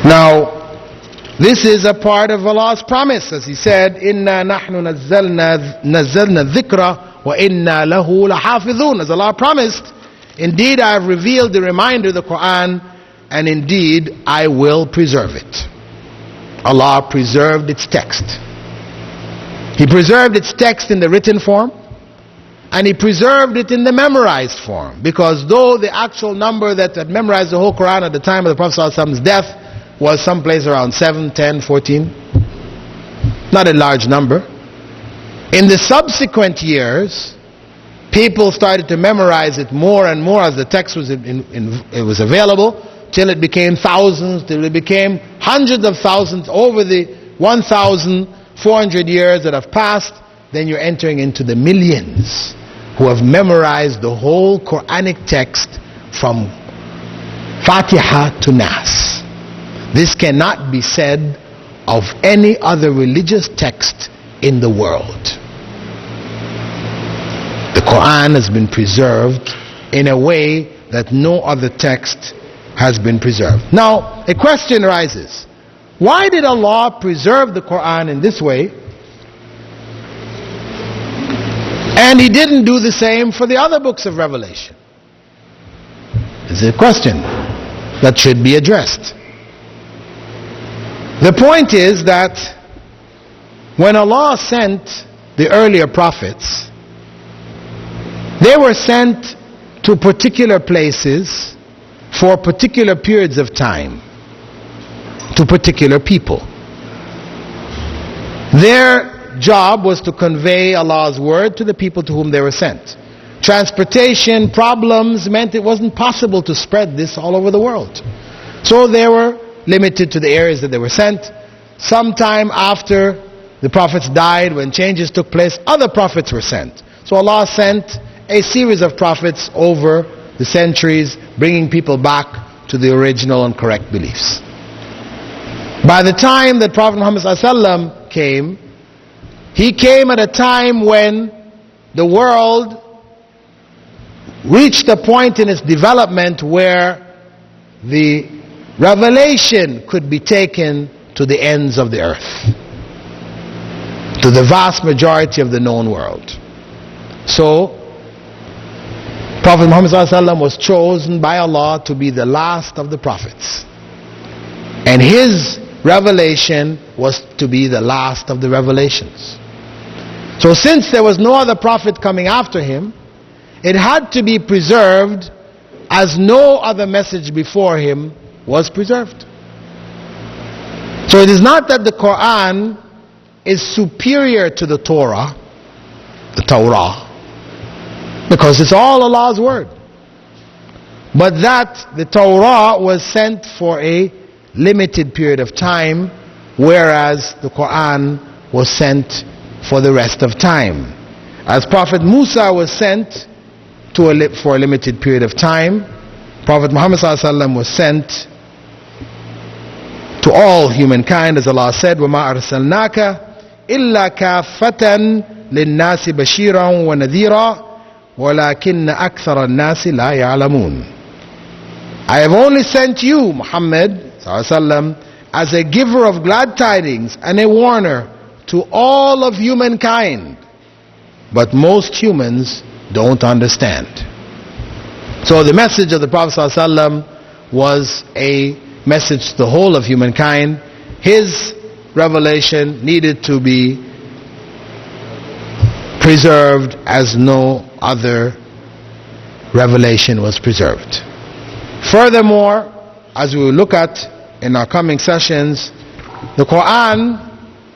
Now, this is a part of Allah's promise, as He said, "Inna nahnu nazzalna dhikra wa inna lahu lahafidhun." As Allah promised, indeed I have revealed the reminder, the Quran, and indeed I will preserve it. Allah preserved its text. He preserved its text in the written form, and He preserved it in the memorized form, because though the actual number that had memorized the whole Quran at the time of the Prophet ﷺ's death was someplace around 7, 10, 14, not a large number, in the subsequent years people started to memorize it more and more as the text was it was available, till it became thousands, till it became hundreds of thousands. Over the 1,400 years that have passed, then you're entering into the millions who have memorized the whole Quranic text from Fatiha to Nas. This cannot be said of any other religious text in the world. The Quran has been preserved in a way that no other text has been preserved. Now, a question arises. Why did Allah preserve the Quran in this way, and He didn't do the same for the other books of Revelation? It's a question that should be addressed. The point is that when Allah sent the earlier prophets, they were sent to particular places for particular periods of time, to particular people. Their job was to convey Allah's word to the people to whom they were sent. Transportation problems meant it wasn't possible to spread this all over the world. So they were limited to the areas that they were sent. Sometime after the prophets died, when changes took place, other prophets were sent. So Allah sent a series of prophets over the centuries, bringing people back to the original and correct beliefs. By the time that Prophet Muhammad ﷺ came, he came at a time when the world reached a point in its development where the revelation could be taken to the ends of the earth, to the vast majority of the known world. So Prophet Muhammad ﷺ was chosen by Allah to be the last of the prophets, and his revelation was to be the last of the revelations. So since there was no other prophet coming after him, it had to be preserved as no other message before him was preserved. So it is not that the Quran is superior to the Torah, because it's all Allah's word, but that the Torah was sent for a limited period of time, whereas the Quran was sent for the rest of time. As Prophet Musa was sent for a limited period of time, Prophet Muhammad ﷺ was sent to all humankind, as Allah said, وَمَا أَرْسَلْنَاكَ إِلَّا كَافَّةً لِلنَّاسِ بَشِيرًا وَنَذِيرًا وَلَكِنَّ أَكْثَرَ النَّاسِ لَا يَعْلَمُونَ. I have only sent you, Muhammad ﷺ, as a giver of glad tidings and a warner to all of humankind, but most humans don't understand. So the message of the Prophet ﷺ was a message to the whole of humankind. His revelation needed to be preserved as no other revelation was preserved. Furthermore, as we will look at in our coming sessions, the Quran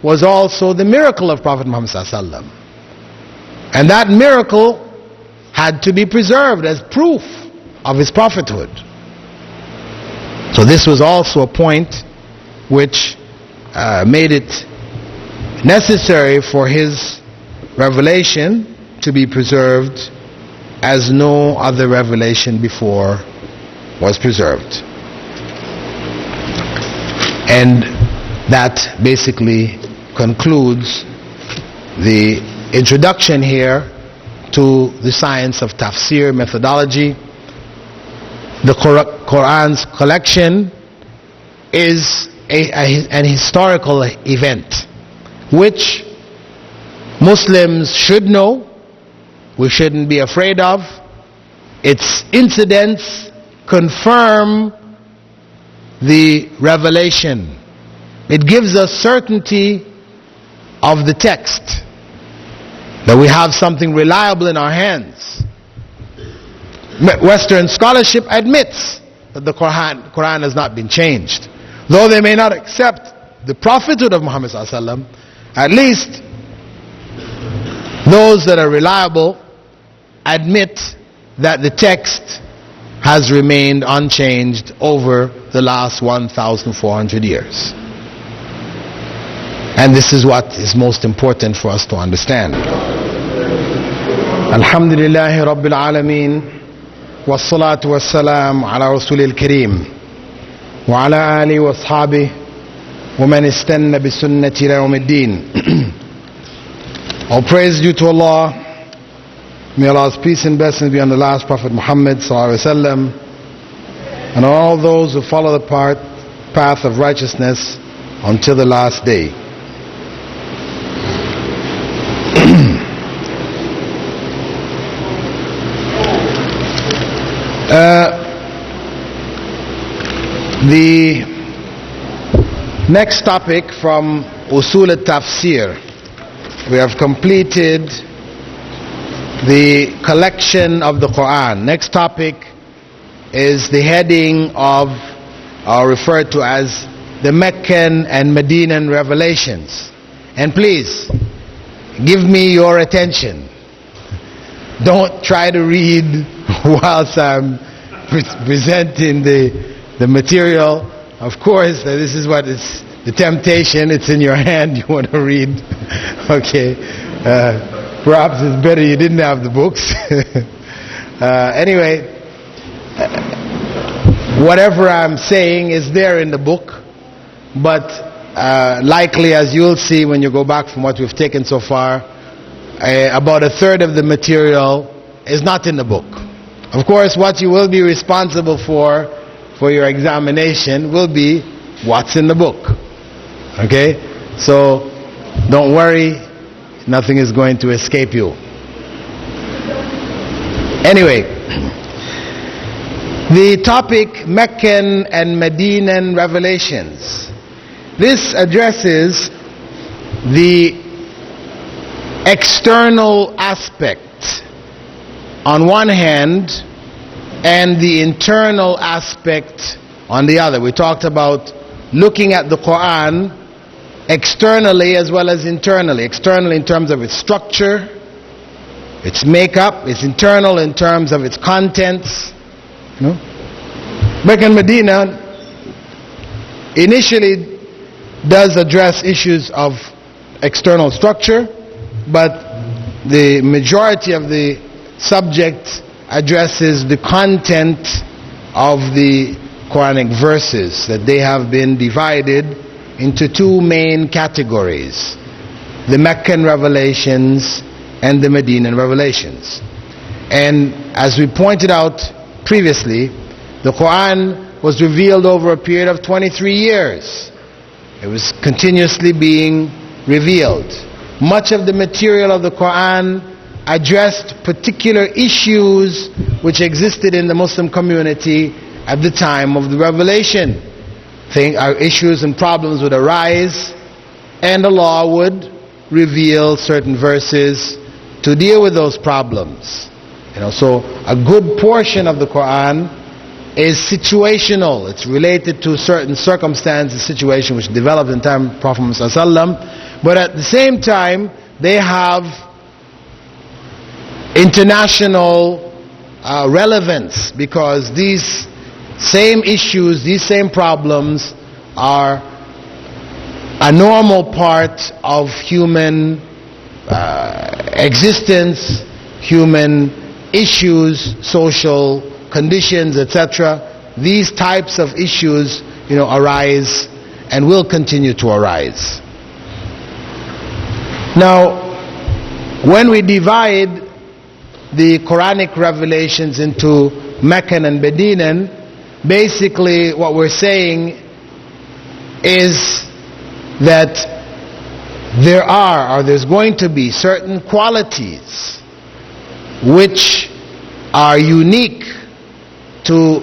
was also the miracle of Prophet Muhammad ﷺ, and that miracle had to be preserved as proof of his prophethood. So this was also a point which made it necessary for his revelation to be preserved as no other revelation before was preserved. And that basically concludes the introduction here to the science of tafsir methodology. The Quran's collection is an historical event which Muslims should know, we shouldn't be afraid of. Its incidents confirm the revelation. It gives us certainty of the text, that we have something reliable in our hands. Western scholarship admits that the Quran has not been changed. Though they may not accept the prophethood of Muhammad ﷺ, at least those that are reliable admit that the text has remained unchanged over the last 1,400 years. And this is what is most important for us to understand. Alhamdulillahi Rabbil Alameen, wassalatu wassalam ala Rasulil Kareem, wa ala alihi wa ashabihi, wa man istanna bi sunnati ila yawmiddin. All praise due to Allah. May Allah's peace and blessings be on the last Prophet Muhammad sallallahu alaihi wasallam, and all those who follow the path of righteousness until the last day. The next topic from Usul al-Tafsir, we have completed the collection of the Quran. Next topic is the heading of, or referred to as, the Meccan and Medinan revelations. And please, give me your attention. Don't try to read whilst I'm presenting the material. Of course, this is what is the temptation. It's in your hand. You want to read. Okay. Perhaps it's better you didn't have the books. Anyway, whatever I'm saying is there in the book, but likely, as you'll see when you go back from what we've taken so far, about a third of the material is not in the book. Of course, what you will be responsible for your examination will be what's in the book. Okay? So, don't worry, nothing is going to escape you. Anyway, the topic Meccan and Medinan revelations. This addresses the external aspect on one hand and the internal aspect on the other. We talked about looking at the Quran externally as well as internally. Externally in terms of its structure, its makeup, its internal in terms of its contents. Mecca and Medina initially does address issues of external structure, but the majority of the subject addresses the content of the Quranic verses, that they have been divided into two main categories: the Meccan revelations and the Medinan revelations. And as we pointed out previously, the Quran was revealed over a period of 23 years. It was continuously being revealed. Much of the material of the Quran addressed particular issues which existed in the Muslim community at the time of the revelation. Issues and problems would arise, and Allah would reveal certain verses to deal with those problems. So a good portion of the Quran is situational. It's related to certain circumstances, situation which developed in time of Prophet Muhammad ﷺ. But at the same time, they have international relevance, because these same issues, these same problems are a normal part of human existence, human issues, social conditions, etc. These types of issues, arise and will continue to arise. Now, when we divide the Quranic revelations into Meccan and Medinan, basically what we're saying is that there's going to be certain qualities which are unique to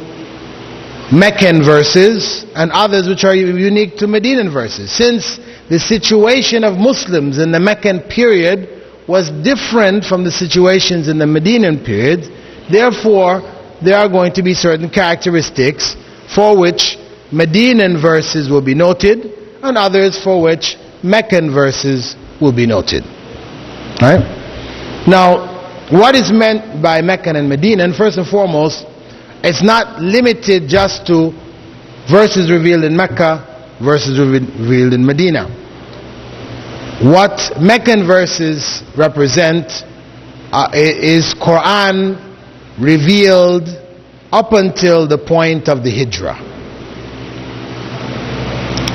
Meccan verses and others which are unique to Medinan verses. Since the situation of Muslims in the Meccan period was different from the situations in the Medinan period, therefore there are going to be certain characteristics for which Medinan verses will be noted and others for which Meccan verses will be noted. Right? Now, what is meant by Meccan and Medinan? First and foremost, it's not limited just to verses revealed in Mecca, verses revealed in Medina. What Meccan verses represent is Quran revealed up until the point of the Hijrah.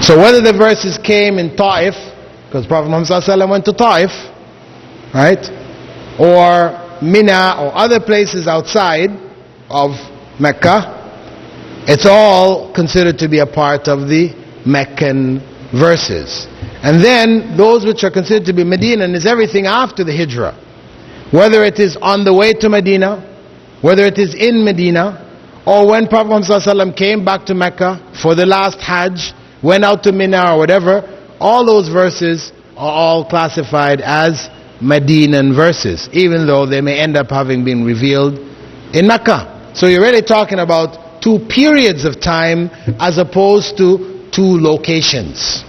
So whether the verses came in Ta'if, because Prophet Muhammad ﷺ went to Ta'if, right, or Mina or other places outside of Mecca, it's all considered to be a part of the Meccan verses. And then those which are considered to be Medinan is everything after the Hijrah, whether it is on the way to Medina, whether it is in Medina, or when Prophet Muhammad ﷺ came back to Mecca for the last Hajj, went out to Mina or whatever, all those verses are all classified as Medinan verses, even though they may end up having been revealed in Mecca. So you're really talking about two periods of time as opposed to two locations,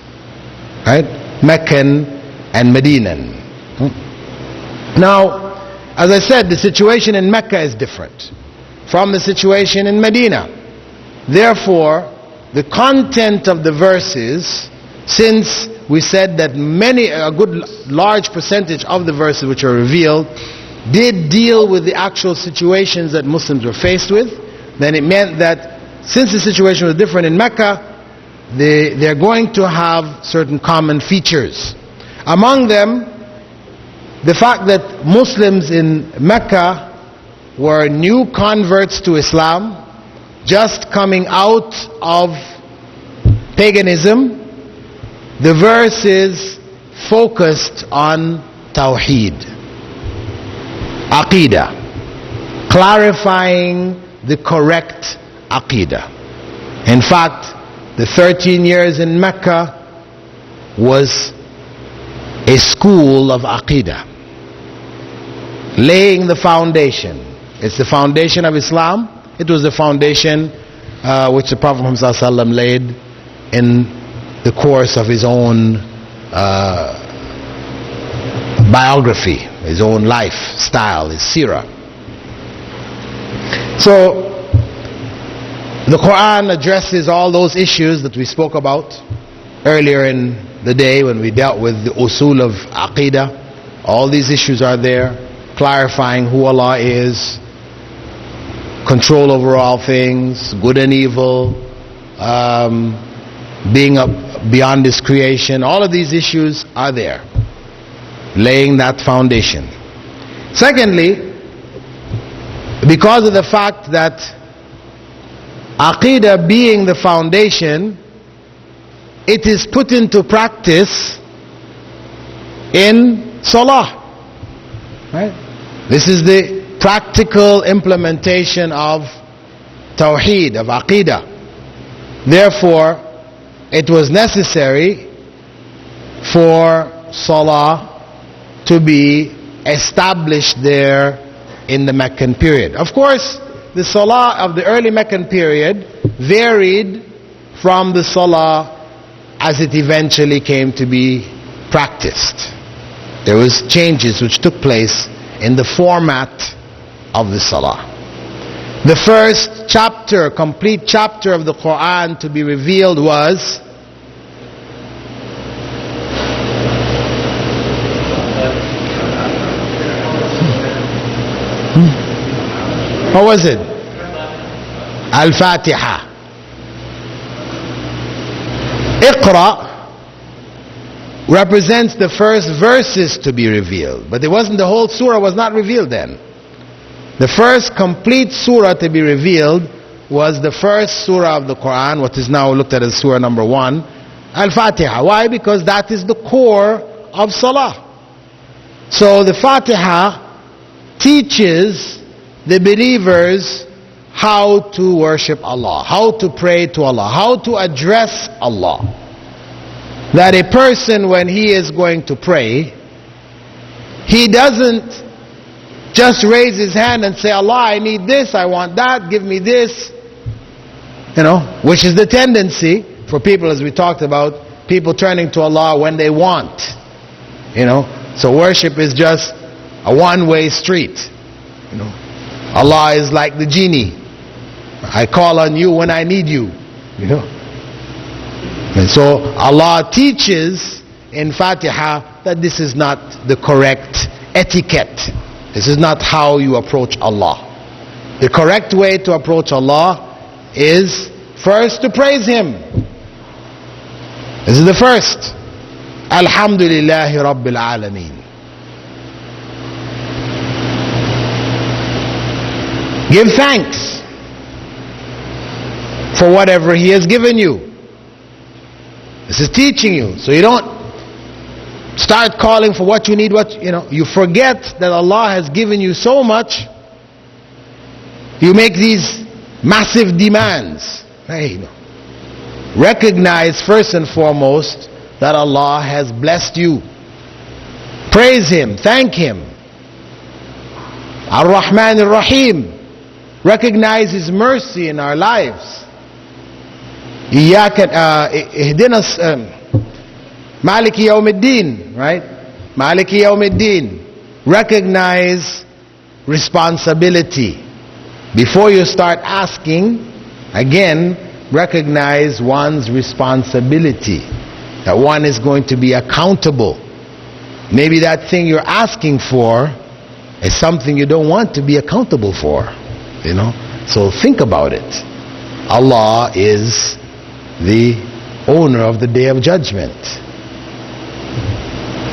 right? Meccan and Medinan. Now, as I said, the situation in Mecca is different from the situation in Medina. Therefore, the content of the verses, since we said that a good large percentage of the verses which are revealed did deal with the actual situations that Muslims were faced with, then it meant that since the situation was different in Mecca, they're going to have certain common features. Among them, the fact that Muslims in Mecca were new converts to Islam, just coming out of paganism. The verse is focused on Tawheed, Aqidah, clarifying the correct Aqidah. In fact, the 13 years in Mecca was a school of Aqidah, laying the foundation. It's the foundation of Islam. It was the foundation which the Prophet Muhammad ﷺ laid in the course of his own biography, his own lifestyle, his seerah. So the Quran addresses all those issues that we spoke about earlier in the day when we dealt with the usul of Aqidah. All these issues are there, clarifying who Allah is, control over all things, good and evil, being up beyond His creation. All of these issues are there, laying that foundation. Secondly, because of the fact that Aqidah being the foundation, it is put into practice in Salah. Right? This is the practical implementation of Tawheed, of Aqidah. Therefore, it was necessary for Salah to be established there in the Meccan period. Of course, the Salah of the early Meccan period varied from the Salah as it eventually came to be practiced. There was changes which took place in the format of the Salah. The first chapter, complete chapter of the Quran to be revealed was what was it? Al-Fatiha. Iqra represents the first verses to be revealed, but it wasn't, the whole surah was not revealed then. The first complete surah to be revealed was the first surah of the Quran, what is now looked at as surah number 1, Al-Fatiha. Why? Because that is the core of Salah. So the Fatiha teaches the believers how to worship Allah, how to pray to Allah, how to address Allah. That a person, when he is going to pray, he doesn't just raise his hand and say, Allah, I need this, I want that, give me this. Which is the tendency for people, as we talked about, people turning to Allah when they want. So worship is just a one-way street. Allah is like the genie. I call on you when I need you. And so Allah teaches in Fatiha that this is not the correct etiquette. This is not how you approach Allah. The correct way to approach Allah is first to praise Him. This is the first. Alhamdulillahi Rabbil Alameen. Give thanks for whatever He has given you. This is teaching you. So you don't start calling for what you need, you forget that Allah has given you so much. You make these massive demands. Recognize first and foremost that Allah has blessed you. Praise Him, thank Him. Ar-Rahman Ar-Rahim. Recognize His mercy in our lives. Maliki Yawmiddin, right? Maliki Yawmiddin. Recognize responsibility. Before you start asking, again, recognize one's responsibility. That one is going to be accountable. Maybe that thing you're asking for is something you don't want to be accountable for. So think about it. Allah is the owner of the Day of Judgment.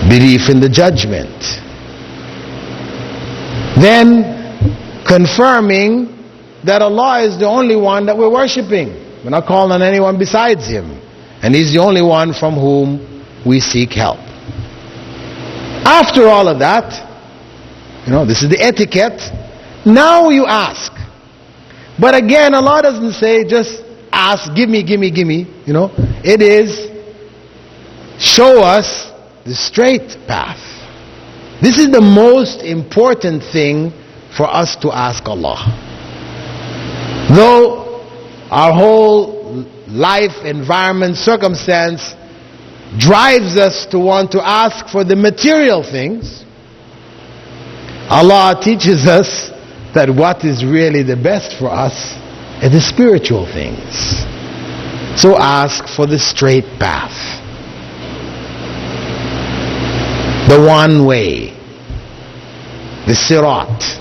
Belief in the judgment. Then confirming that Allah is the only one that we're worshipping. We're not calling on anyone besides Him. And He's the only one from whom we seek help. After all of that, this is the etiquette. Now you ask. But again, Allah doesn't say just ask, give me. It is show us the straight path. This is the most important thing for us to ask Allah. Though our whole life, environment, circumstance drives us to want to ask for the material things, Allah teaches us that what is really the best for us are the spiritual things. So ask for the straight path. The one way. The sirat.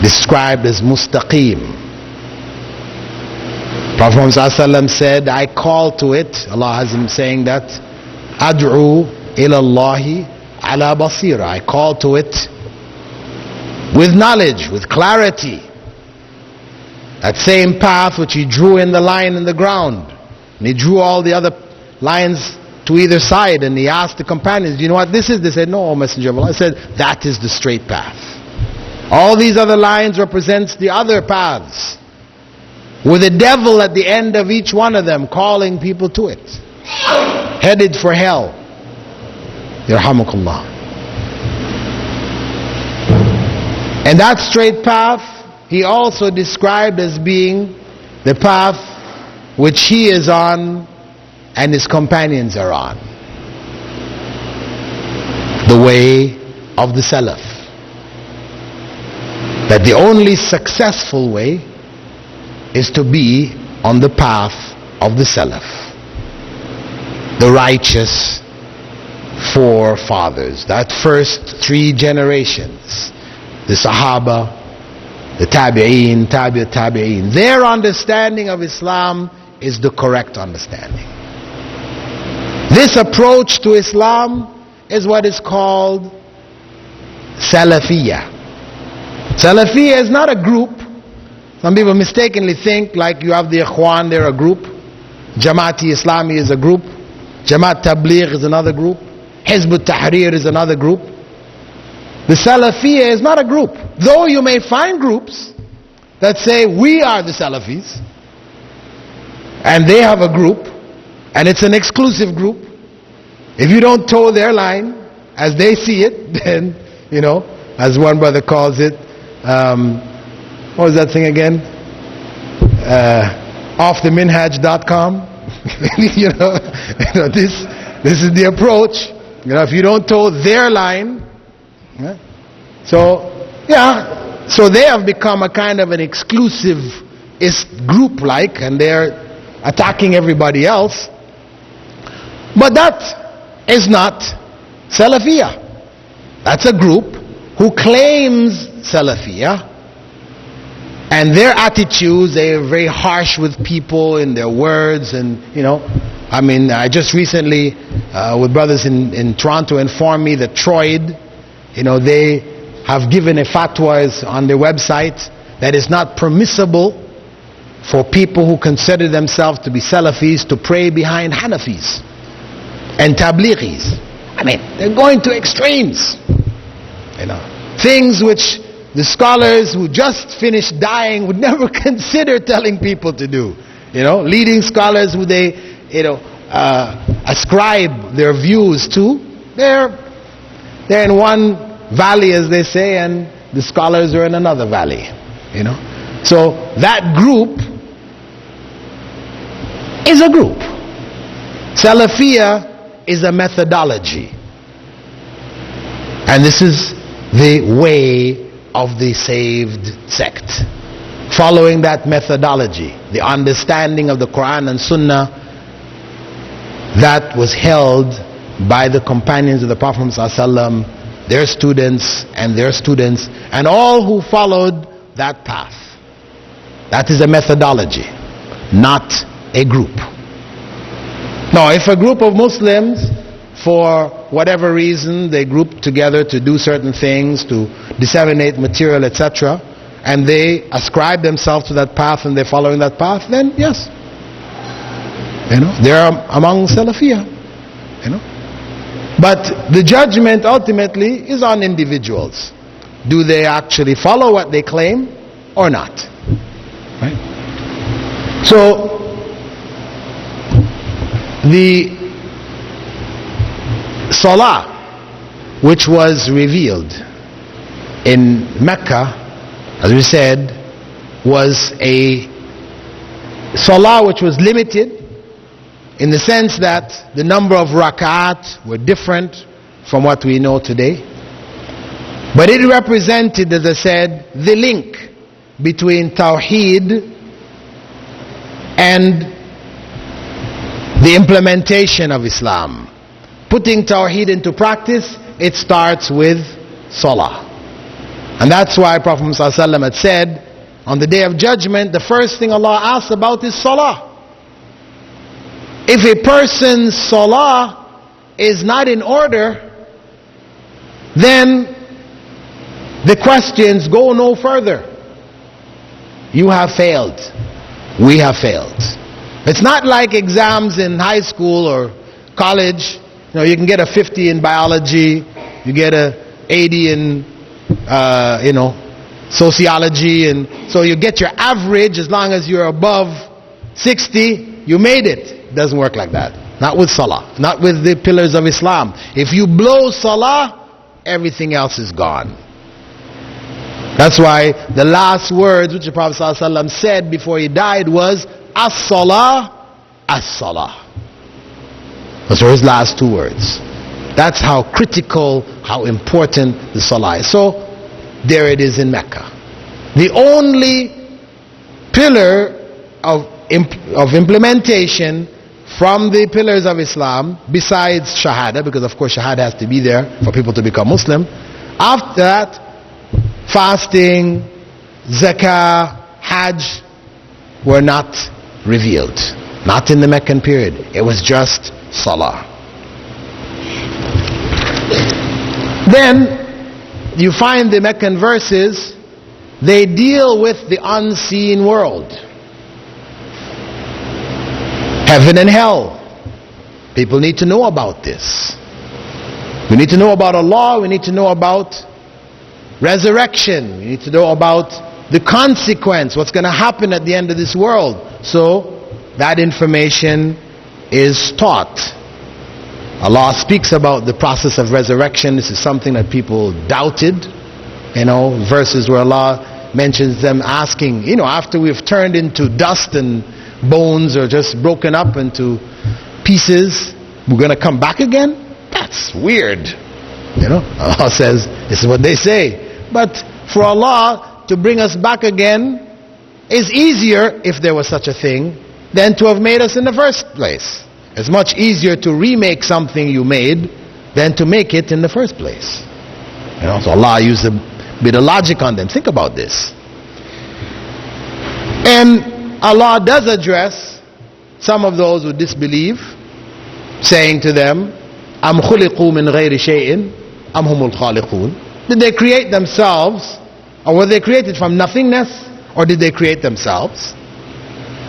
Described as mustaqim. Prophet Muhammad said, I call to it, Allah has him saying that, Ad'u ilallahi ala basira. I call to it with knowledge, with clarity. That same path which He drew in the line in the ground. And He drew all the other lines to either side, and He asked the companions, do you know what this is? They said, no, O Messenger of Allah. I said, that is the straight path. All these other lines represents the other paths, with a devil at the end of each one of them calling people to it, headed for hell. Yarhamukallah. And that straight path He also described as being the path which He is on and His companions are on. The way of the Salaf. That the only successful way is to be on the path of the Salaf. The righteous forefathers. That first 3 generations. The Sahaba, the Tabi'een, Tabi'een. Their understanding of Islam is the correct understanding. This approach to Islam is what is called Salafiyah. Salafiyah is not a group. Some people mistakenly think like you have the Ikhwan, they're a group. Jamaat-e Islami is a group. Jamaat Tabligh is another group. Hizb ut-Tahrir is another group. The Salafiyya is not a group. Though you may find groups that say we are the Salafis, and they have a group, and it's an exclusive group. If you don't toe their line as they see it, then, as one brother calls it, what was that thing again? Offtheminhaj.com. This is the approach. If you don't toe their line, so they have become a kind of an exclusivist group, and they're attacking everybody else. But that is not Salafiyya. That's a group who claims Salafiyya, and their attitudes, they are very harsh with people in their words, and I just recently with brothers in Toronto informed me that Troid, they have given a fatwa on their website that it's not permissible for people who consider themselves to be Salafis to pray behind Hanafis and Tablighis. They're going to extremes. Things which the scholars who just finished dying would never consider telling people to do. Leading scholars who they, ascribe their views to, they're in one valley, as they say, and the scholars are in another valley. So that group is a group. Salafiyya is a methodology, and this is the way of the saved sect. Following that methodology, the understanding of the Quran and Sunnah that was held by the companions of the Prophet ﷺ, their students and their students, and all who followed that path. That is a methodology, not a group. Now, if a group of Muslims, for whatever reason, they group together to do certain things, to disseminate material, etc., and they ascribe themselves to that path and they're following that path, then yes, they're among Salafiyya. But the judgment ultimately is on individuals. Do they actually follow what they claim or not? Right? So the Salah, which was revealed in Mecca, as we said, was a Salah which was limited in the sense that the number of rak'at were different from what we know today. But it represented, as I said, the link between Tawheed and the implementation of Islam. Putting Tawheed into practice, it starts with Salah. And that's why Prophet ﷺ had said, on the Day of Judgment, the first thing Allah asks about is Salah. If a person's Salah is not in order, then the questions go no further. You have failed. We have failed. It's not like exams in high school or college. You can get a 50 in biology, you get a 80 in sociology, and so you get your average. As long as you're above 60, you made it. It doesn't work like that. Not with Salah, not with the pillars of Islam. If you blow Salah, everything else is gone. That's why the last words which the Prophet ﷺ said before he died was As-Salah, As-Salah. Those were his last two words. That's how critical, how important the Salah is. So there it is in Mecca. The only pillar of implementation from the pillars of Islam, besides Shahada, because of course Shahada has to be there for people to become Muslim. After that, fasting, zakah, hajj were not revealed. Not in the Meccan period. It was just Salah. Then you find the Meccan verses, they deal with the unseen world. Heaven and hell. People need to know about this. We need to know about Allah. We need to know about resurrection. We need to know about the consequence, what's going to happen at the end of this world. So that information is taught. Allah speaks about the process of resurrection. This is something that people doubted. Verses where Allah mentions them asking, after we've turned into dust and bones or just broken up into pieces, we're going to come back again? That's weird. Allah says, this is what they say. But for Allah to bring us back again is easier, if there was such a thing, than to have made us in the first place. It's much easier to remake something you made than to make it in the first place. So Allah used a bit of logic on them. Think about this. And Allah does address some of those who disbelieve, saying to them, Am khuliqu min ghayri shay'in am humul khaliqun. Did they create themselves, or were they created from nothingness, or did they create themselves?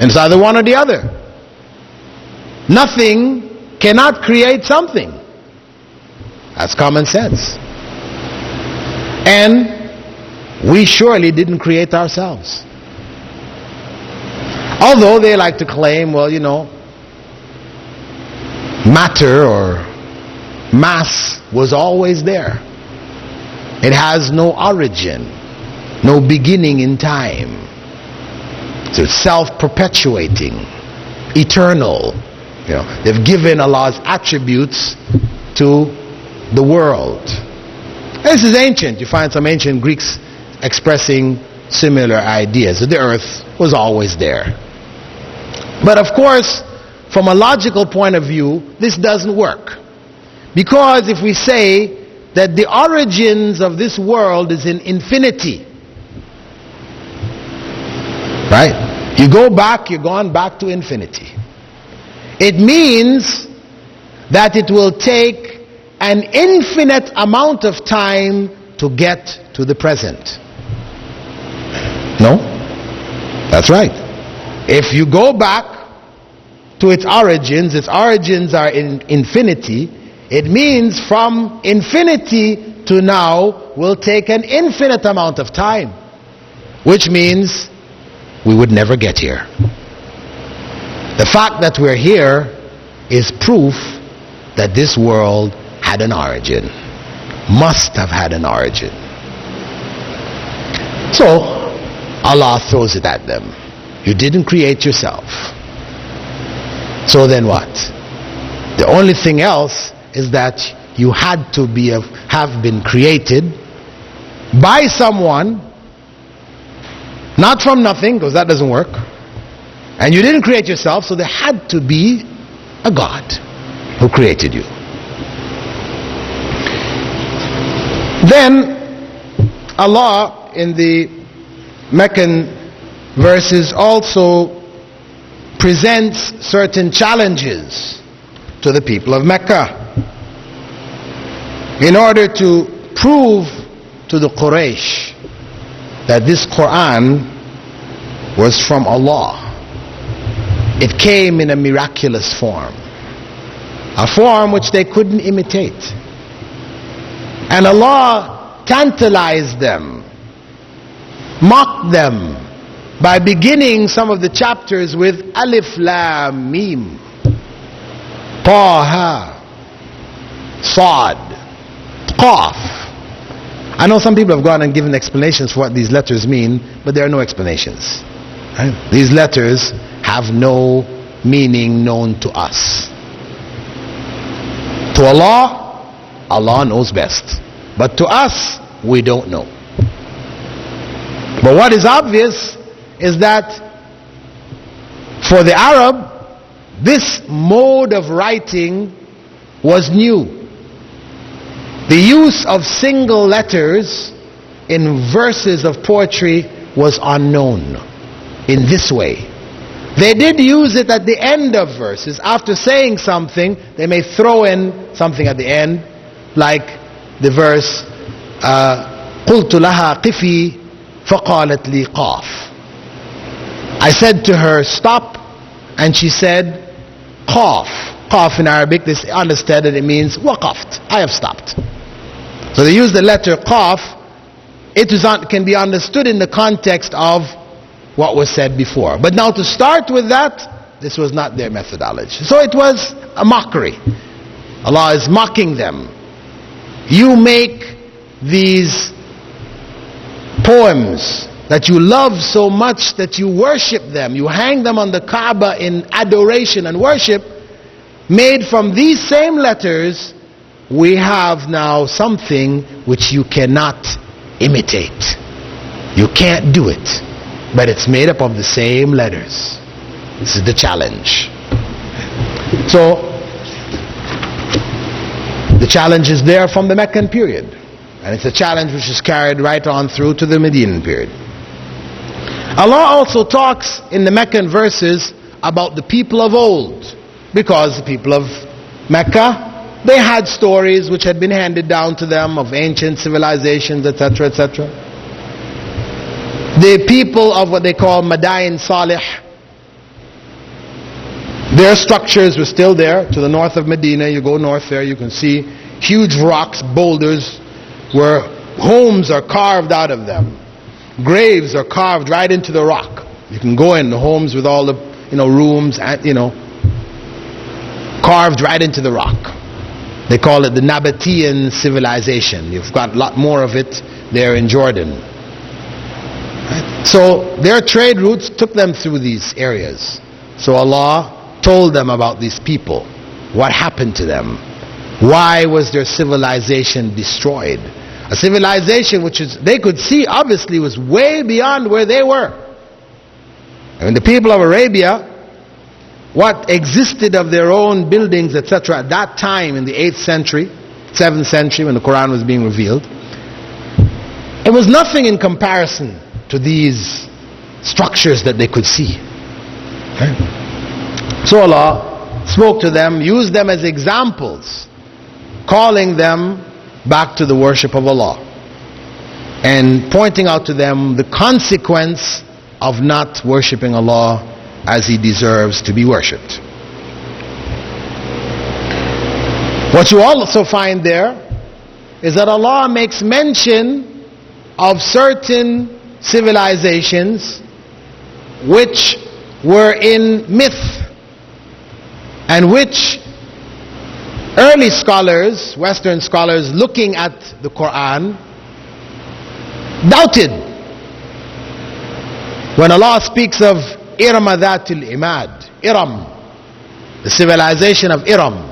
And it's either one or the other. Nothing cannot create something. That's common sense. And we surely didn't create ourselves. Although they like to claim, matter or mass was always there. It has no origin, no beginning in time. So it's self-perpetuating, eternal. They've given Allah's attributes to the world. This is ancient. You find some ancient Greeks expressing similar ideas. The earth was always there. But of course, from a logical point of view, this doesn't work. Because if we say that the origins of this world is in infinity, right? You're gone back to infinity. It means that it will take an infinite amount of time to get to the present. No? That's right. If you go back to its origins are in infinity, it means from infinity to now will take an infinite amount of time, which means we would never get here. The fact that we're here is proof that this world had an origin, must have had an origin. So Allah throws it at them. You didn't create yourself. So then what? The only thing else is that you had to have been created by someone, not from nothing, because that doesn't work. And you didn't create yourself, so there had to be a God who created you. Then Allah in the Meccan verses also presents certain challenges to the people of Mecca in order to prove to the Quraysh that this Quran was from Allah. It came in a miraculous form, a form which they couldn't imitate. And Allah tantalized them, mocked them, by beginning some of the chapters with Alif Lam Mim, Taha, Sad, Qaf. I know some people have gone and given explanations for what these letters mean, but there are no explanations. Right? These letters have no meaning known to us. To Allah, Allah knows best. But to us, we don't know. But what is obvious is that for the Arab, this mode of writing was new. The use of single letters in verses of poetry was unknown in this way. They did use it at the end of verses. After saying something, they may throw in something at the end, like the verse, قُلْتُ لَهَا قِفِي فَقَالَتْ لِي قَافٍ. I said to her, stop, and she said, qaf. Qaf in Arabic, they understand that it means waqaft. I have stopped. So they use the letter qaf. Can be understood in the context of what was said before. But now to start with that, this was not their methodology. So it was a mockery. Allah is mocking them. You make these poems that you love so much that you worship them. You hang them on the Kaaba in adoration and worship. Made from these same letters, we have now something which you cannot imitate. You can't do it. But it's made up of the same letters. This is the challenge. So, the challenge is there from the Meccan period. And it's a challenge which is carried right on through to the Medinan period. Allah also talks in the Meccan verses about the people of old. Because the people of Mecca, they had stories which had been handed down to them of ancient civilizations, etc., etc. The people of what they call Madain Salih, their structures were still there. To the north of Medina, you go north there, you can see huge rocks, boulders, where homes are carved out of them. Graves are carved right into the rock. You can go in the homes with all the rooms, and carved right into the rock. They call it the Nabatean civilization. You've got a lot more of it there in Jordan. Right? So their trade routes took them through these areas. So Allah told them about these people. What happened to them? Why was their civilization destroyed? A civilization which they could see obviously was way beyond where they were. And the people of Arabia, what existed of their own buildings, etc., at that time in the 8th century, 7th century, when the Quran was being revealed, it was nothing in comparison to these structures that they could see. Okay? So Allah spoke to them, used them as examples, calling them back to the worship of Allah, and pointing out to them the consequence of not worshiping Allah as He deserves to be worshipped. What you also find there is that Allah makes mention of certain civilizations which were in myth, and which early scholars, Western scholars, looking at the Quran, doubted. When Allah speaks of Iram Dhatil Imad, Iram, the civilization of Iram,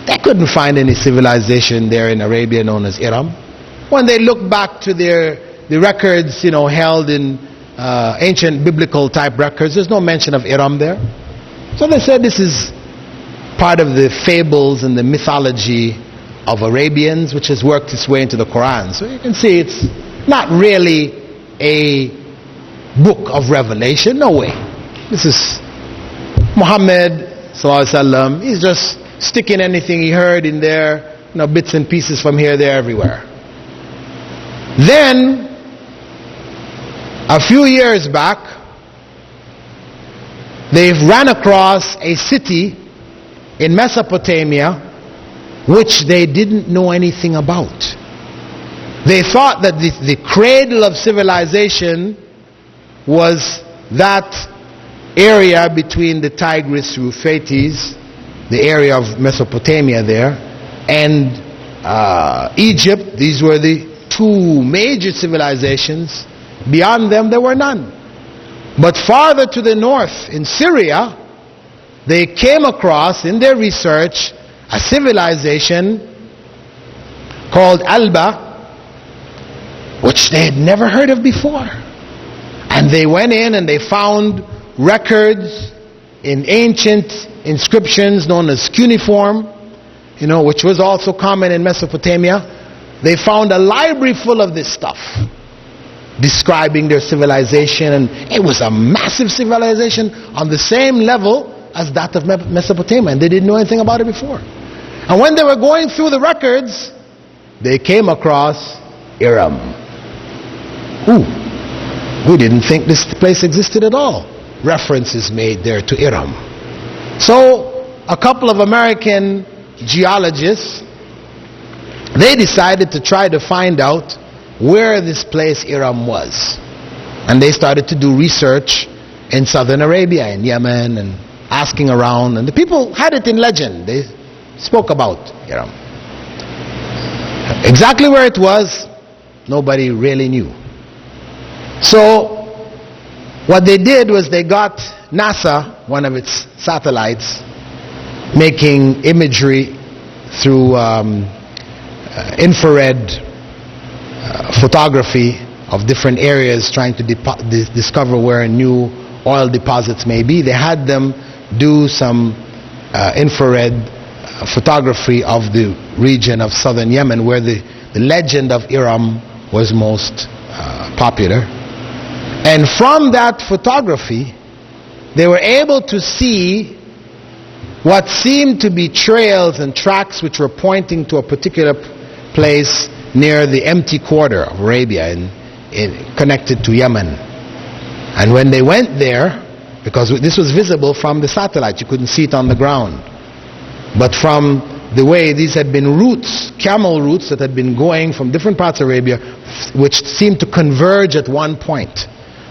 they couldn't find any civilization there in Arabia known as Iram. When they look back to the records, held in ancient biblical type records, there's no mention of Iram there. So they said this is part of the fables and the mythology of Arabians, which has worked its way into the Quran. So you can see it's not really a book of revelation. No way. This is Muhammad sallallahu alaihi wasallam. He's just sticking anything he heard in there, bits and pieces from here, there, everywhere. Then a few years back, they've ran across a city in Mesopotamia which they didn't know anything about. They thought that the cradle of civilization was that area between the Tigris Euphrates, the area of Mesopotamia there, and Egypt. These were the two major civilizations. Beyond them there were none. But farther to the north, in Syria, they came across in their research a civilization called Alba, which they had never heard of before. And they went in and they found records in ancient inscriptions known as cuneiform, which was also common in Mesopotamia. They found a library full of this stuff, describing their civilization, and it was a massive civilization on the same level as that of Mesopotamia, and they didn't know anything about it before. And when they were going through the records, they came across Iram. We didn't think this place existed at all. Reference is made there to Iram. So a couple of American geologists, they decided to try to find out where this place Iram was. And they started to do research in southern Arabia, in Yemen, and asking around. And the people had it in legend. They spoke about Iram. Exactly where it was, nobody really knew. So what they did was they got NASA, one of its satellites, making imagery through infrared photography of different areas, trying to discover where new oil deposits may be. They had them do some infrared photography of the region of southern Yemen where the legend of Iram was most popular. And from that photography, they were able to see what seemed to be trails and tracks which were pointing to a particular place near the empty quarter of Arabia connected to Yemen. And when they went there, because this was visible from the satellite, you couldn't see it on the ground, but from the way these had been routes, camel routes that had been going from different parts of Arabia, which seemed to converge at one point.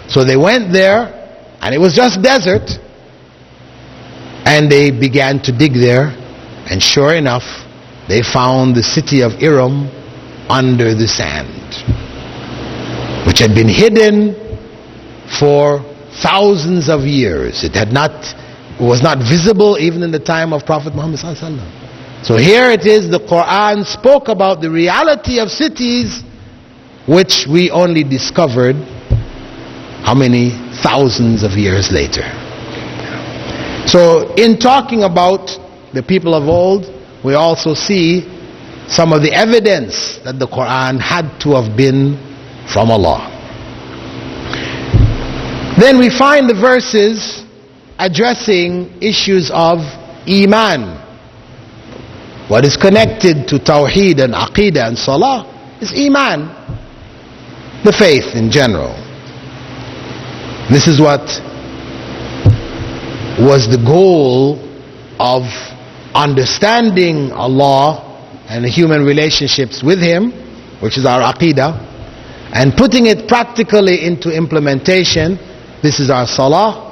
So they went there, and it was just desert, and they began to dig there, and sure enough, they found the city of Iram under the sand, which had been hidden for thousands of years. It was not visible even in the time of Prophet Muhammad sallallahu alaihi wasallam. So here it is, the Quran spoke about the reality of cities which we only discovered how many thousands of years later. So in talking about the people of old, we also see some of the evidence that the Quran had to have been from Allah. Then we find the verses addressing issues of Iman. What is connected to Tawheed and Aqidah and Salah is Iman, the faith in general. This is what was the goal of understanding Allah and the human relationships with Him, which is our Aqidah, and putting it practically into implementation. This is our Salah,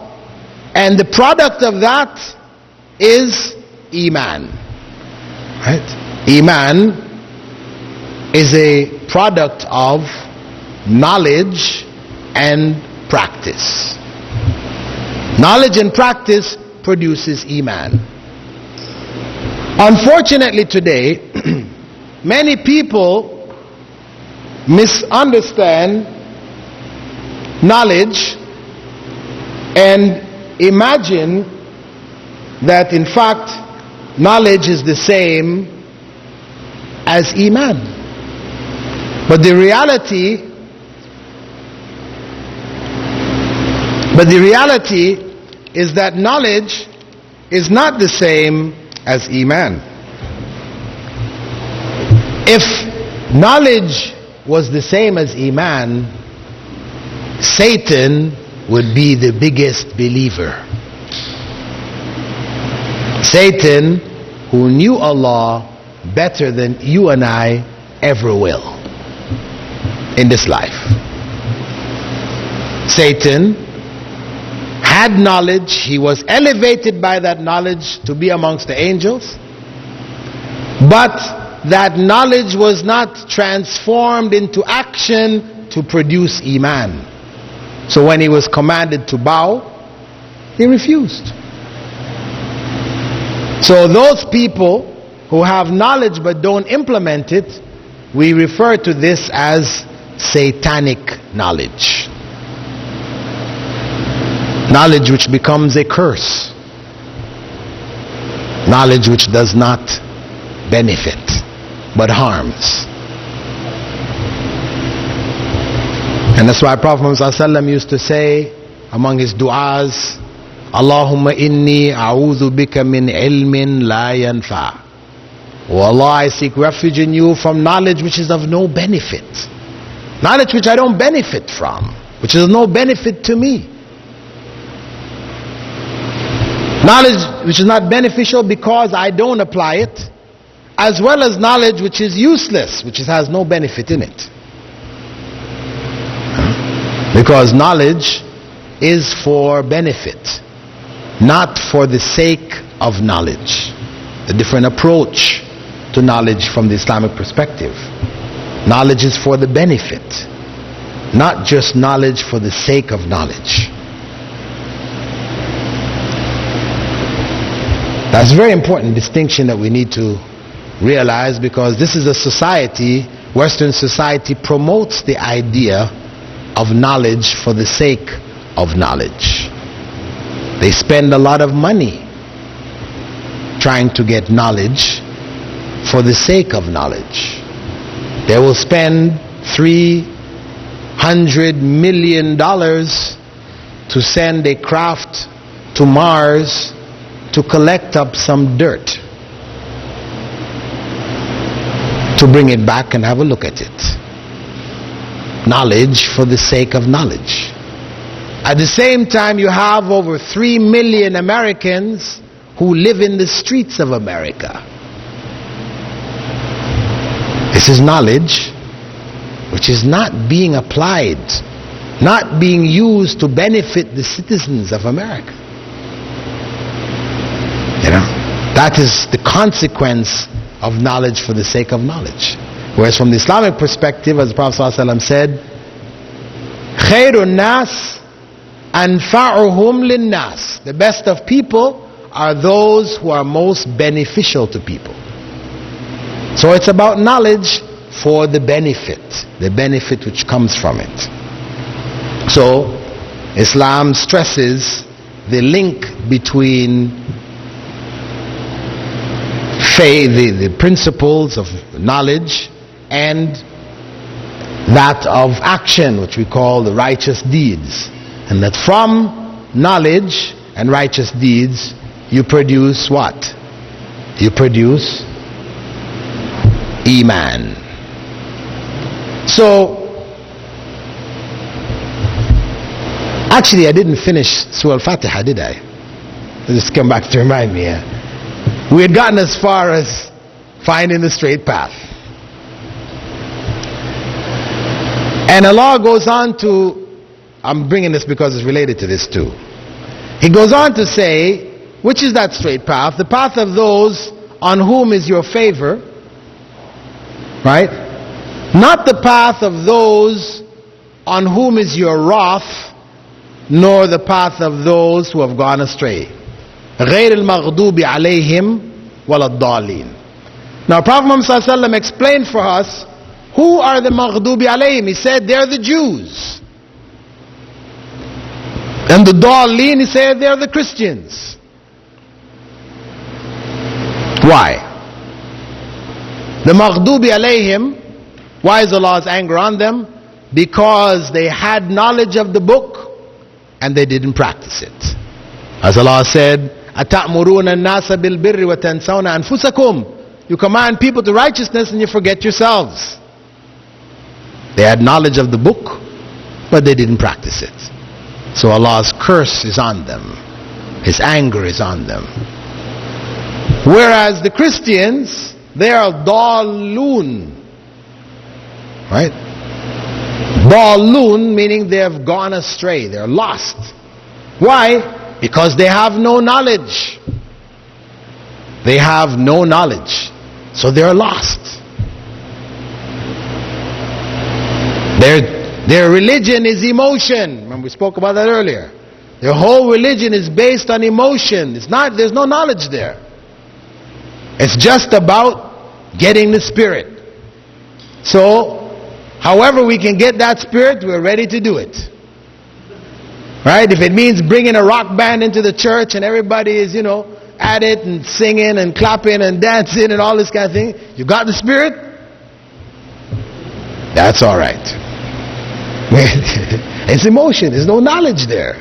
and the product of that is Iman. Right? Iman is a product of knowledge and practice. Knowledge and practice produces Iman. Unfortunately today, many people misunderstand knowledge and imagine that in fact knowledge is the same as Iman. But the reality is that knowledge is not the same as Iman. If knowledge was the same as Iman, Satan would be the biggest believer. Satan, who knew Allah better than you and I ever will in this life. Satan had knowledge. He was elevated by that knowledge to be amongst the angels, but that knowledge was not transformed into action to produce Iman. So when he was commanded to bow, he refused. So those people who have knowledge but don't implement it, we refer to this as satanic knowledge. Knowledge which becomes a curse. Knowledge which does not benefit but harms. And that's why Prophet Muhammad ﷺ used to say among his du'as, Allahumma inni a'udhu bika min ilmin la yanfa. Oh Allah, I seek refuge in you from knowledge which is of no benefit. Knowledge which I don't benefit from, which is of no benefit to me. Knowledge which is not beneficial because I don't apply it, as well as knowledge which is useless, which has no benefit in it. Because knowledge is for benefit, not for the sake of knowledge. A different approach to knowledge from the Islamic perspective. Knowledge is for the benefit, not just knowledge for the sake of knowledge. That's a very important distinction that we need to realize, because this is a society, Western society promotes the idea of knowledge for the sake of knowledge. They spend a lot of money trying to get knowledge for the sake of knowledge. They will spend $300 million to send a craft to Mars to collect up some dirt, to bring it back and have a look at it. Knowledge for the sake of knowledge. At the same time, you have over 3 million Americans who live in the streets of America. This is knowledge which is not being applied, not being used to benefit the citizens of America. You know, that is the consequence of knowledge for the sake of knowledge. Whereas from the Islamic perspective, as the Prophet ﷺ said, خَيْرُ النَّاسِ أَنْفَعُهُمْ لِلنَّاسِ. The best of people are those who are most beneficial to people. So it's about knowledge for the benefit which comes from it. So Islam stresses the link between faith, the principles of knowledge, and that of action, which we call the righteous deeds. And that from knowledge and righteous deeds you produce what? You produce Iman. So actually I didn't finish Surah Al-Fatiha, did I? Just come back to remind me. We had gotten as far as finding the straight path. And Allah goes on to, I'm bringing this because it's related to this too. He goes on to say, which is that straight path? The path of those on whom is your favor, right? Not the path of those on whom is your wrath, nor the path of those who have gone astray. غير المغضوب عليهم ولا الضالين. Now Prophet Muhammad ﷺ explained for us who are the maghdubi alayhim. He said they're the Jews. And the Dallin, he said they're the Christians. Why? The maghdubi alayhim, why is Allah's anger on them? Because they had knowledge of the book and they didn't practice it. As Allah said, أَتَأْمُرُونَ النَّاسَ بِالْبِرِّ وَتَنْسَوْنَ أَنفُسَكُمْ. You command people to righteousness and you forget yourselves. They had knowledge of the book, but they didn't practice it. So Allah's curse is on them. His anger is on them. Whereas the Christians, they are dallun. Right? Dallun meaning they have gone astray. They're lost. Why? Because they have no knowledge. They have no knowledge. So they're lost. Their religion is emotion. Remember we spoke about that earlier. Their whole religion is based on emotion. It's not, there's no knowledge there. It's just about getting the spirit. So, however we can get that spirit, we're ready to do it. Right? If it means bringing a rock band into the church and everybody is, at it and singing and clapping and dancing and all this kind of thing. You got the spirit? That's all right. It's emotion. There's no knowledge there.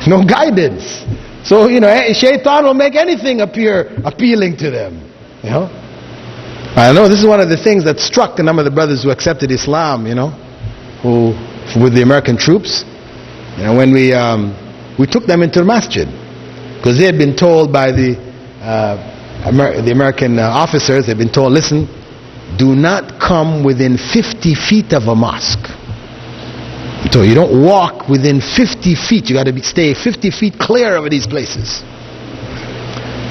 No guidance. So, shaitan will make anything appear appealing to them. I know this is one of the things that struck a number of the brothers who accepted Islam, who with the American troops. When we took them into the masjid. Because they had been told by the American officers, they'd been told, listen, do not come within 50 feet of a mosque. So you don't walk within 50 feet. You got to stay 50 feet clear of these places.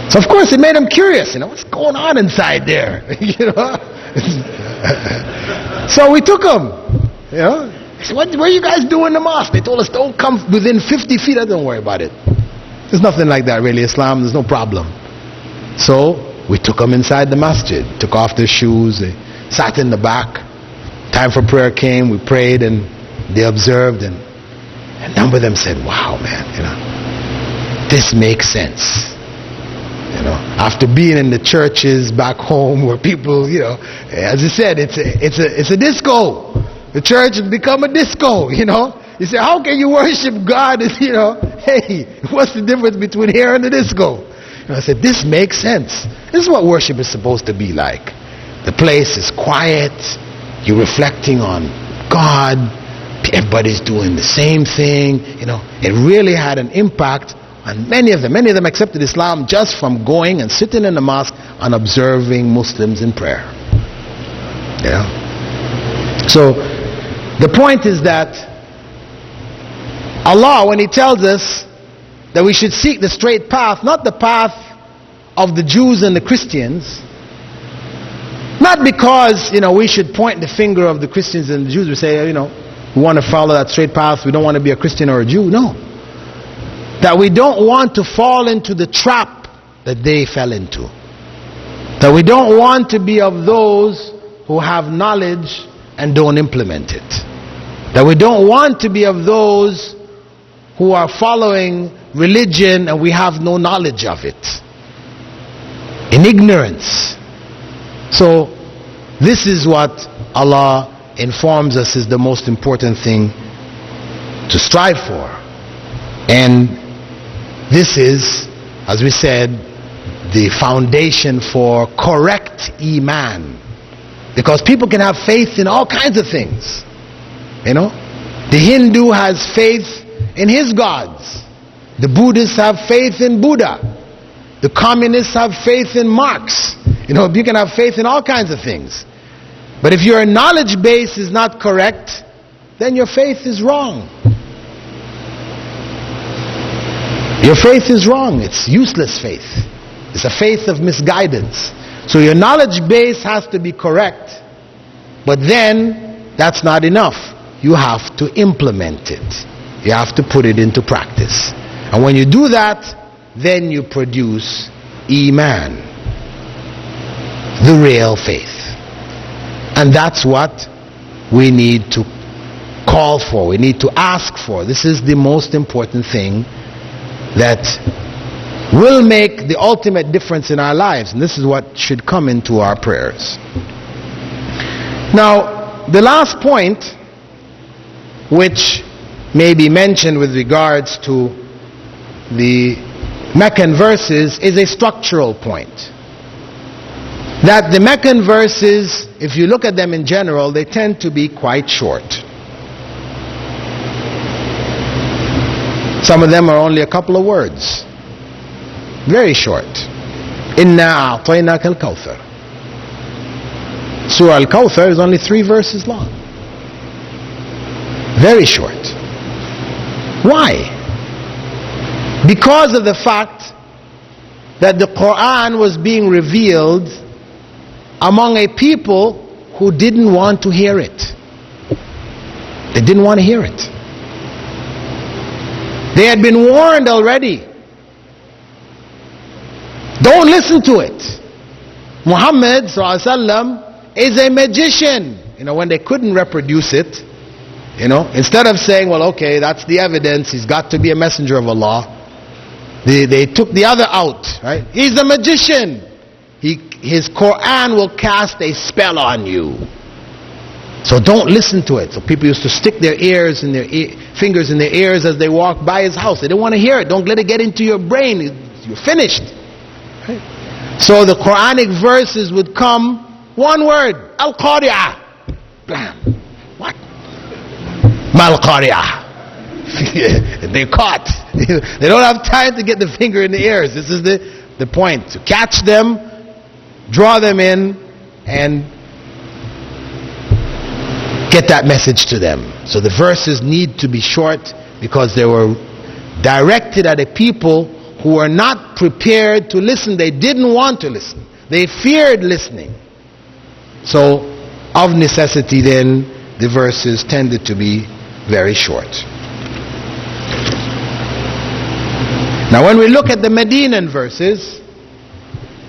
So of course it made them curious. What's going on inside there? So we took them. I said, what are you guys doing in the mosque? They told us don't come within 50 feet. I don't worry about it. There's nothing like that really. Islam, there's no problem. So we took them inside the masjid, took off their shoes, they sat in the back. Time for prayer came, we prayed, and they observed, and a number of them said, wow, man, this makes sense. After being in the churches back home where people, as I said, it's a disco. The church has become a disco, You say, how can you worship God? Hey, what's the difference between here and the disco? I said, this makes sense. This is what worship is supposed to be like. The place is quiet. You're reflecting on God. Everybody's doing the same thing. It really had an impact on many of them. Many of them accepted Islam just from going and sitting in the mosque and observing Muslims in prayer. So the point is that Allah, when He tells us that we should seek the straight path, not the path of the Jews and the Christians, not because we should point the finger of the Christians and the Jews, we say we want to follow that straight path, we don't want to be a Christian or a Jew. No, that we don't want to fall into the trap that they fell into, that we don't want to be of those who have knowledge and don't implement it, that we don't want to be of those who are following religion and we have no knowledge of it, in ignorance. So this is what Allah informs us is the most important thing to strive for. And this is, as we said, the foundation for correct Iman. Because people can have faith in all kinds of things. The Hindu has faith in his gods. The Buddhists have faith in Buddha. The communists have faith in Marx. You can have faith in all kinds of things. But if your knowledge base is not correct, then your faith is wrong. Your faith is wrong. It's useless faith. It's a faith of misguidance. So your knowledge base has to be correct. But then, that's not enough. You have to implement it. You have to put it into practice. And when you do that, then you produce Iman, the real faith. And that's what we need to call for. We need to ask for. This is the most important thing that will make the ultimate difference in our lives. And this is what should come into our prayers. Now, the last point, which may be mentioned with regards to the Meccan verses, is a structural point. That the Meccan verses, if you look at them in general, they tend to be quite short. Some of them are only a couple of words. Very short. Inna a'tainaka al-kawthar. Surah Al-Kawthar is only 3 verses long. Very short. Why? Because of the fact that the Quran was being revealed among a people who didn't want to hear it. They didn't want to hear it. They had been warned already. Don't listen to it. Muhammad ﷺ is a magician. When they couldn't reproduce it, instead of saying, well, okay, that's the evidence, he's got to be a messenger of Allah, they took the other out, right? He's a magician. His Quran will cast a spell on you. So don't listen to it. So people used to stick their ears in their fingers in their ears as they walked by his house. They didn't want to hear it. Don't let it get into your brain. You're finished. Right? So the Quranic verses would come, one word, Al-Qari'ah. Blam. What? Mal-Qari'ah. they're caught. They don't have time to get the finger in the ears. This is the point. To catch them, draw them in, and get that message to them. So the verses need to be short because they were directed at a people who were not prepared to listen. They didn't want to listen. They feared listening. So of necessity then, the verses tended to be very short. Now when we look at the Medinan verses,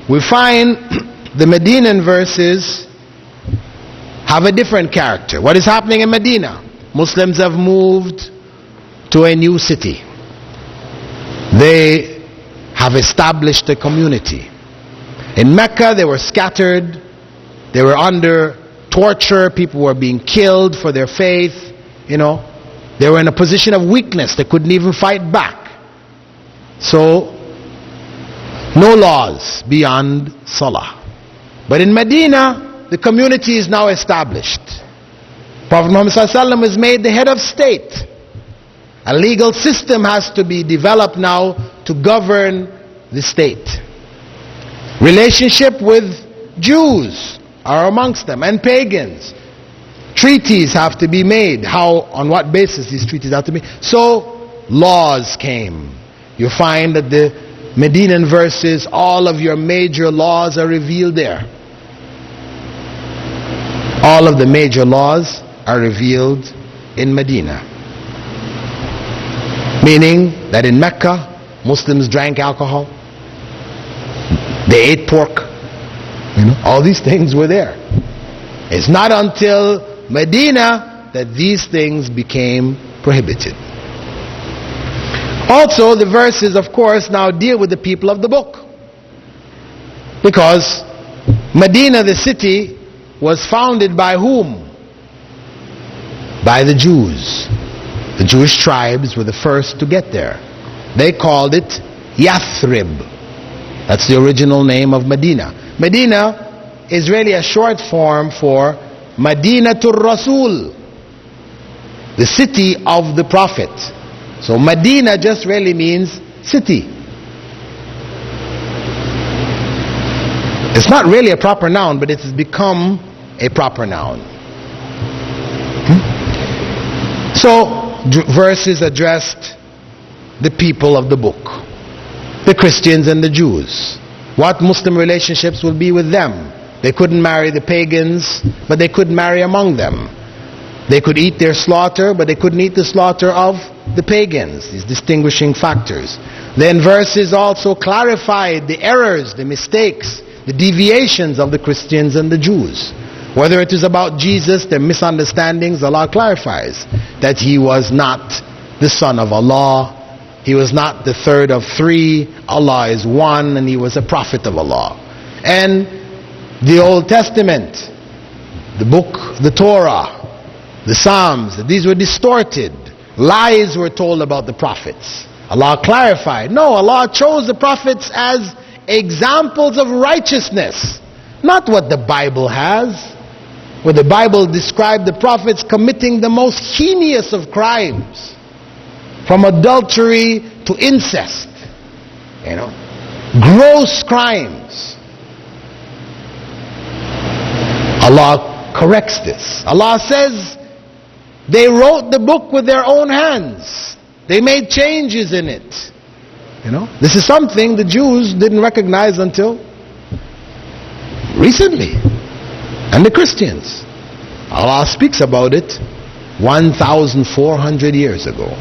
we find the Medinan verses have a different character. What is happening in Medina? Muslims have moved to a new city. They have established a community. In Mecca they were scattered. They were under torture. People were being killed for their faith. They were in a position of weakness. They couldn't even fight back. So no laws beyond Salah. But in Medina, the community is now established. Prophet Muhammad ﷺ is made the head of state. A legal system has to be developed now to govern the state. Relationship with Jews are amongst them, and pagans. Treaties have to be made. On what basis these treaties have to be? So laws came. You find that the Medinan verses, all of your major laws are revealed there. All of the major laws are revealed in Medina. Meaning that in Mecca, Muslims drank alcohol. They ate pork. All these things were there. It's not until Medina that these things became prohibited. Also, the verses, of course, now deal with the people of the book. Because Medina, the city, was founded by whom? By the Jews. The Jewish tribes were the first to get there. They called it Yathrib. That's the original name of Medina. Medina is really a short form for Madinatul Rasul, the city of the Prophet. So Medina just really means city. It's not really a proper noun, but it has become a proper noun. So verses addressed the people of the book, the Christians and the Jews. What Muslim relationships will be with them? They couldn't marry the pagans, but they could marry among them. They could eat their slaughter, but they couldn't eat the slaughter of the pagans. These distinguishing factors. Then verses also clarified the errors, the mistakes, the deviations of the Christians and the Jews. Whether it is about Jesus, their misunderstandings, Allah clarifies that He was not the Son of Allah. He was not the third of three. Allah is one, and He was a prophet of Allah. And the Old Testament, the book, the Torah, the Psalms, these were distorted. Lies were told about the prophets. Allah clarified. No, Allah chose the prophets as examples of righteousness, not what the Bible has. Where the Bible described the prophets committing the most heinous of crimes, from adultery to incest, gross crimes. Allah corrects this. Allah says they wrote the book with their own hands. They made changes in it. This is something the Jews didn't recognize until recently. And the Christians. Allah speaks about it 1,400 years ago.